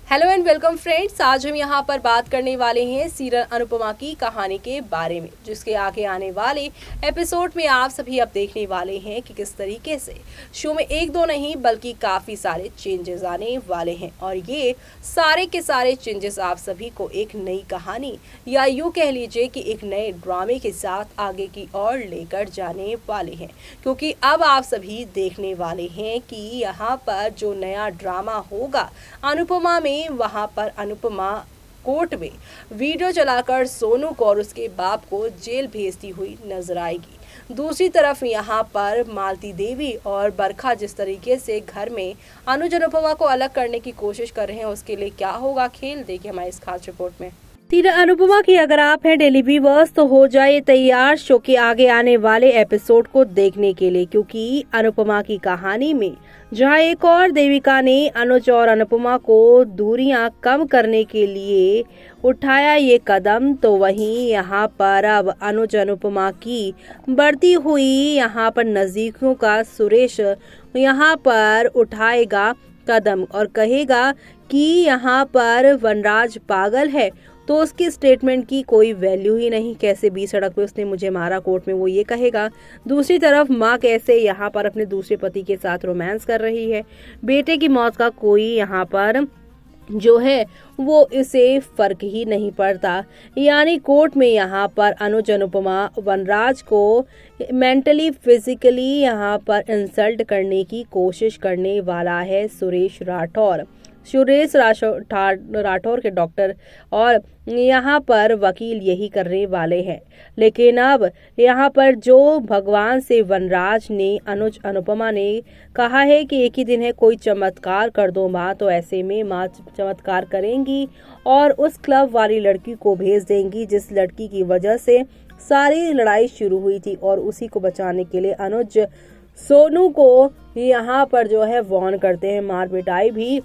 Hello and welcome friends. आज हम यहाँ पर बात करने वाले हैं सीरियल अनुपमा की कहानी के बारे में, जिसके आगे आने वाले एपिसोड में आप सभी अब देखने वाले हैं कि किस तरीके से शो में एक दो नहीं बल्कि काफ़ी सारे चेंजेस आने वाले हैं। और ये सारे के सारे चेंजेस आप सभी को एक नई कहानी या यूँ कह लीजिए कि एक नए ड्रामे के साथ आगे की ओर लेकर जाने वाले हैं, क्योंकि अब आप सभी देखने वाले हैं कि यहाँ पर जो नया ड्रामा होगा अनुपमा में, वहां पर अनुपमा कोर्ट में वीडियो चलाकर सोनू को और उसके बाप को जेल भेजती हुई नजर आएगी। दूसरी तरफ यहाँ पर मालती देवी और बरखा जिस तरीके से घर में अनुज अनुपमा को अलग करने की कोशिश कर रहे हैं, उसके लिए क्या होगा खेल, देखिए हमारी इस खास रिपोर्ट में। सीरियल अनुपमा की अगर आप हैं डेली व्यूअर्स तो हो जाए तैयार शो के आगे आने वाले एपिसोड को देखने के लिए, क्योंकि अनुपमा की कहानी में जहां एक और देविका ने अनुज और अनुपमा को दूरियां कम करने के लिए उठाया ये कदम, तो वहीं यहाँ पर अब अनुज अनुपमा की बढ़ती हुई यहाँ पर नजदीकियों का सुरेश यहाँ पर उठाएगा कदम और कहेगा कि यहाँ पर वनराज पागल है, तो उसकी स्टेटमेंट की कोई वैल्यू ही नहीं। कैसे बीच सड़क पे उसने मुझे मारा कोर्ट में, वो ये कहेगा। दूसरी तरफ माँ कैसे यहाँ पर अपने दूसरे पति के साथ रोमांस कर रही है। बेटे की मौत का कोई यहाँ पर जो है वो इसे फर्क ही नहीं पड़ता। यानी कोर्ट में यहाँ पर अनुज अनुपमा वनराज को मेंटली फिजिकली यहाँ पर इंसल्ट करने की कोशिश करने वाला है सुरेश राठौर के डॉक्टर और यहाँ पर वकील यही करने वाले हैं। लेकिन अब यहाँ पर जो भगवान से वनराज ने अनुज अनुपमा ने कहा है कि एक ही दिन है, कोई चमत्कार कर दो माँ, तो ऐसे में माँ चमत्कार करेंगी और उस क्लब वाली लड़की को भेज देंगी जिस लड़की की वजह से सारी लड़ाई शुरू हुई थी। और उसी को बचाने के लिए अनुज सोनू को यहाँ पर जो है वार्न करते हैं। मार पिटाई भी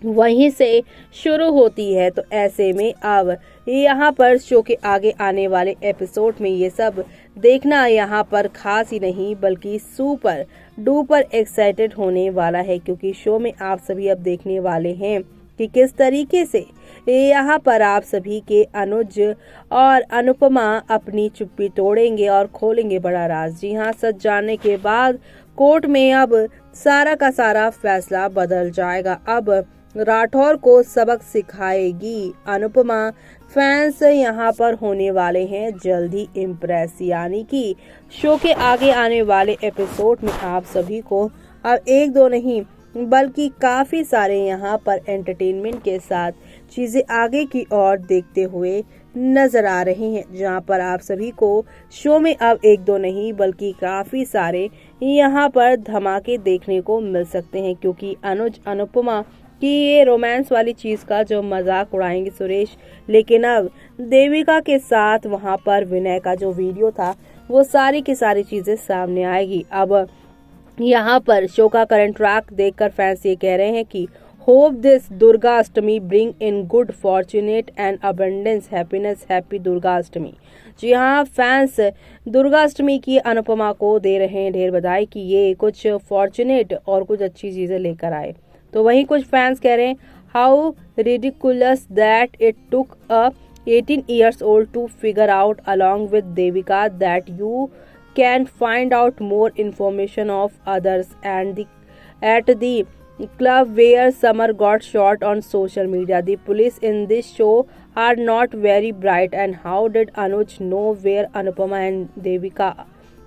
वहीं से शुरू होती है। तो ऐसे में अब यहाँ पर शो के आगे आने वाले एपिसोड में ये सब देखना यहाँ पर खास ही नहीं बल्कि सुपर डुपर एक्साइटेड होने वाला है, क्योंकि शो में आप सभी अब देखने वाले हैं कि किस तरीके से यहाँ पर आप सभी के अनुज और अनुपमा अपनी चुप्पी तोड़ेंगे और खोलेंगे बड़ा राज। जी हाँ, सच जानने के बाद कोर्ट में अब सारा का सारा फैसला बदल जाएगा। अब राठौर को सबक सिखाएगी अनुपमा। फैंस यहाँ पर होने वाले हैं जल्द ही इम्प्रेस। यानी कि शो के आगे आने वाले एपिसोड में आप सभी को अब एक दो नहीं बल्कि काफी सारे यहाँ पर एंटरटेनमेंट के साथ चीजें आगे की ओर देखते हुए नजर आ रहे हैं, जहाँ पर आप सभी को शो में अब एक दो नहीं बल्कि काफी सारे यहाँ पर धमाके देखने को मिल सकते हैं। क्योंकि अनुज अनुपमा कि ये रोमांस वाली चीज का जो मजाक उड़ाएंगे सुरेश, लेकिन अब देविका के साथ वहां पर विनय का जो वीडियो था वो सारी की सारी चीजें सामने आएगी। अब यहाँ पर शो का करंट ट्रैक देखकर फैंस ये कह रहे हैं कि hope this Durga Ashtami bring in good fortunate and abundance happiness, happy Durga Ashtami. जी हाँ, फैंस दुर्गा अष्टमी की अनुपमा को दे रहे हैं ढेर बधाई कि ये कुछ फॉर्चुनेट और कुछ अच्छी चीजें लेकर आए। तो वहीं कुछ फैंस कह रहे हैं how ridiculous that it took a 18 years old to figure out along with Devika that you can find out more information of others and at the club where Summer got shot on social media. The police in this show are not very bright, and how did Anuj know where Anupama and Devika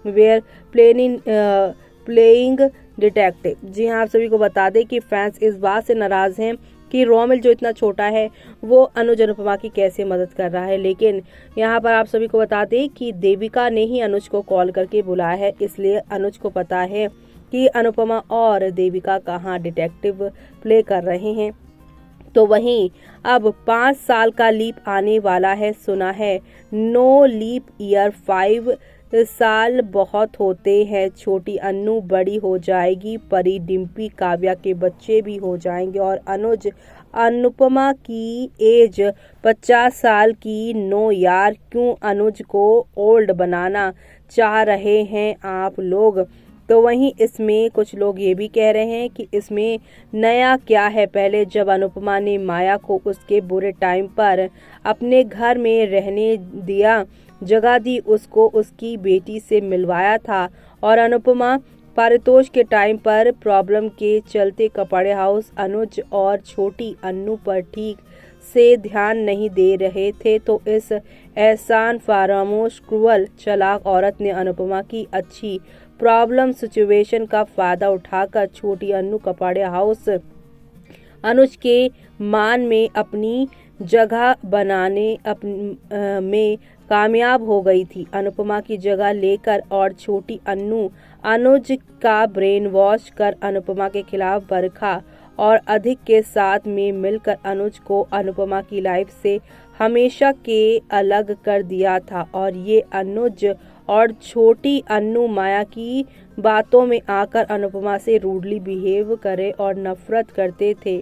were playing detective. जी हाँ, आप सभी को बता दें कि fans इस बात से नाराज हैं कि रोमिल जो इतना छोटा है वो अनुज अनुपमा की कैसे मदद कर रहा है। लेकिन यहाँ पर आप सभी को बता दें कि देविका ने ही अनुज को कॉल करके बुलाया है, इसलिए अनुज को पता है कि अनुपमा और देविका कहाँ डिटेक्टिव प्ले कर रहे हैं। तो वहीं अब 5 साल का लीप आने वाला है, सुना है नो लीप ईयर 5 साल बहुत होते हैं। छोटी अन्नू बड़ी हो जाएगी, परी डिम्पी काव्या के बच्चे भी हो जाएंगे और अनुज अनुपमा की एज 50 साल की। नो यार, क्यों अनुज को ओल्ड बनाना चाह रहे हैं आप लोग। तो वहीं इसमें कुछ लोग ये भी कह रहे हैं कि इसमें नया क्या है। पहले जब अनुपमा ने माया को उसके बुरे टाइम पर अपने घर में रहने दिया, जगह दी, उसको उसकी बेटी से मिलवाया था और अनुपमा पारितोष के टाइम पर प्रॉब्लम के चलते कपड़े हाउस अनुज और छोटी अन्नू पर ठीक से ध्यान नहीं दे रहे थे, तो इस एहसान फरामोश क्रूअल चालाक औरत ने अनुपमा की अच्छी प्रॉब्लम सिचुएशन का फायदा उठाकर छोटी अन्नू कपड़े हाउस अनुज के मान में अपनी जगह बनाने में कामयाब हो गई थी। अनुपमा की जगह लेकर और छोटी अन्नू अनुज का ब्रेन वॉश कर अनुपमा के खिलाफ बरखा और अधिक के साथ में मिलकर अनुज को अनुपमा की लाइफ से हमेशा के अलग कर दिया था और ये अनुज और छोटी अन्नू माया की बातों में आकर अनुपमा से रूडली बिहेव करे और नफरत करते थे।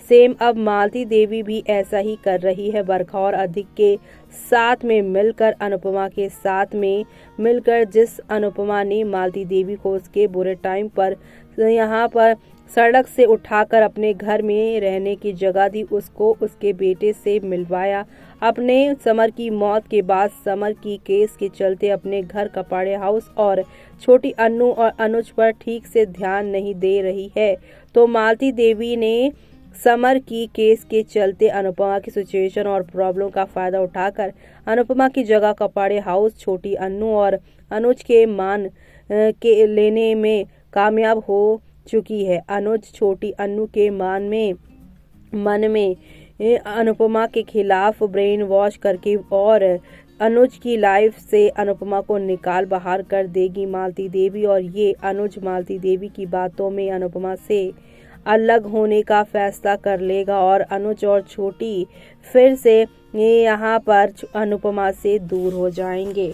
सेम अब मालती देवी भी ऐसा ही कर रही है। बरखा और अधिक के साथ में मिलकर अनुपमा के साथ में मिलकर जिस अनुपमा ने मालती देवी को उसके बुरे टाइम पर यहाँ पर सड़क से उठाकर अपने घर में रहने की जगह दी, उसको उसके बेटे से मिलवाया। अपने समर की मौत के बाद समर की केस के चलते अपने घर कपड़े हाउस और छोटी अन्नू और अनुज पर ठीक से ध्यान नहीं दे रही है, तो मालती देवी ने समर की केस के चलते अनुपमा की सिचुएशन और प्रॉब्लम का फायदा उठाकर अनुपमा की जगह कपड़े हाउस छोटी अन्नू और अनुज के मान के लेने में कामयाब हो चुकी है। अनुज छोटी अन्नू के मन में अनुपमा के खिलाफ ब्रेन वॉश करके और अनुज की लाइफ से अनुपमा को निकाल बाहर कर देगी मालती देवी, और ये अनुज मालती देवी की बातों में अनुपमा से अलग होने का फैसला कर लेगा और अनुज और छोटी फिर से यहाँ पर अनुपमा से दूर हो जाएंगे।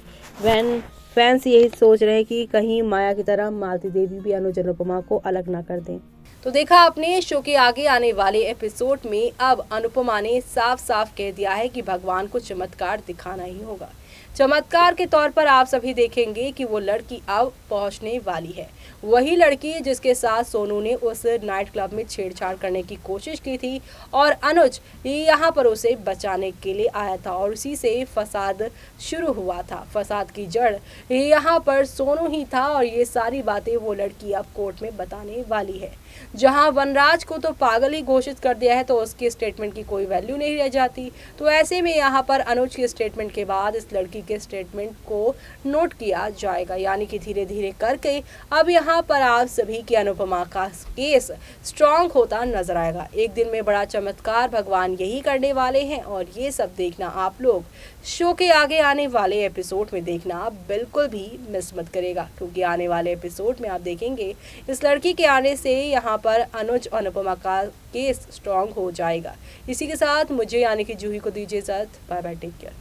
फैंस यही सोच रहे हैं कि कहीं माया की तरह मालती देवी भी अनुज अनुपमा को अलग ना कर दें। तो देखा आपने, शो के आगे आने वाले एपिसोड में अब अनुपमा ने साफ साफ कह दिया है कि भगवान को चमत्कार दिखाना ही होगा। चमत्कार के तौर पर आप सभी देखेंगे कि वो लड़की अब पहुंचने वाली है, वही लड़की जिसके साथ सोनू ने उस नाइट क्लब में छेड़छाड़ करने की कोशिश की थी और अनुज यहाँ पर उसे बचाने के लिए आया था और उसी से फसाद शुरू हुआ था। फसाद की जड़ यहाँ पर सोनू ही था और ये सारी बातें वो लड़की अब कोर्ट में बताने वाली है। जहां वनराज को तो पागल ही घोषित कर दिया है, तो उसकी स्टेटमेंट की कोई वैल्यू नहीं रह जाती। तो ऐसे में यहाँ पर अनुज की स्टेटमेंट के बाद इस लड़की के स्टेटमेंट को नोट किया जाएगा, यानी कि धीरे धीरे करके अब यहाँ पर आप सभी की अनुपमा का केस स्ट्रॉन्ग होता नजर आएगा। एक दिन में बड़ा चमत्कार भगवान यही करने वाले हैं और ये सब देखना आप लोग शो के आगे आने वाले एपिसोड में देखना आप बिल्कुल भी मिस मत करेगा, क्योंकि आने वाले एपिसोड में आप देखेंगे इस लड़की के आने से यहाँ पर अनुज और अनुपमा का केस स्ट्रॉन्ग हो जाएगा। इसी के साथ मुझे यानी कि जूही को दीजिए इजाजत। Bye bye, take care.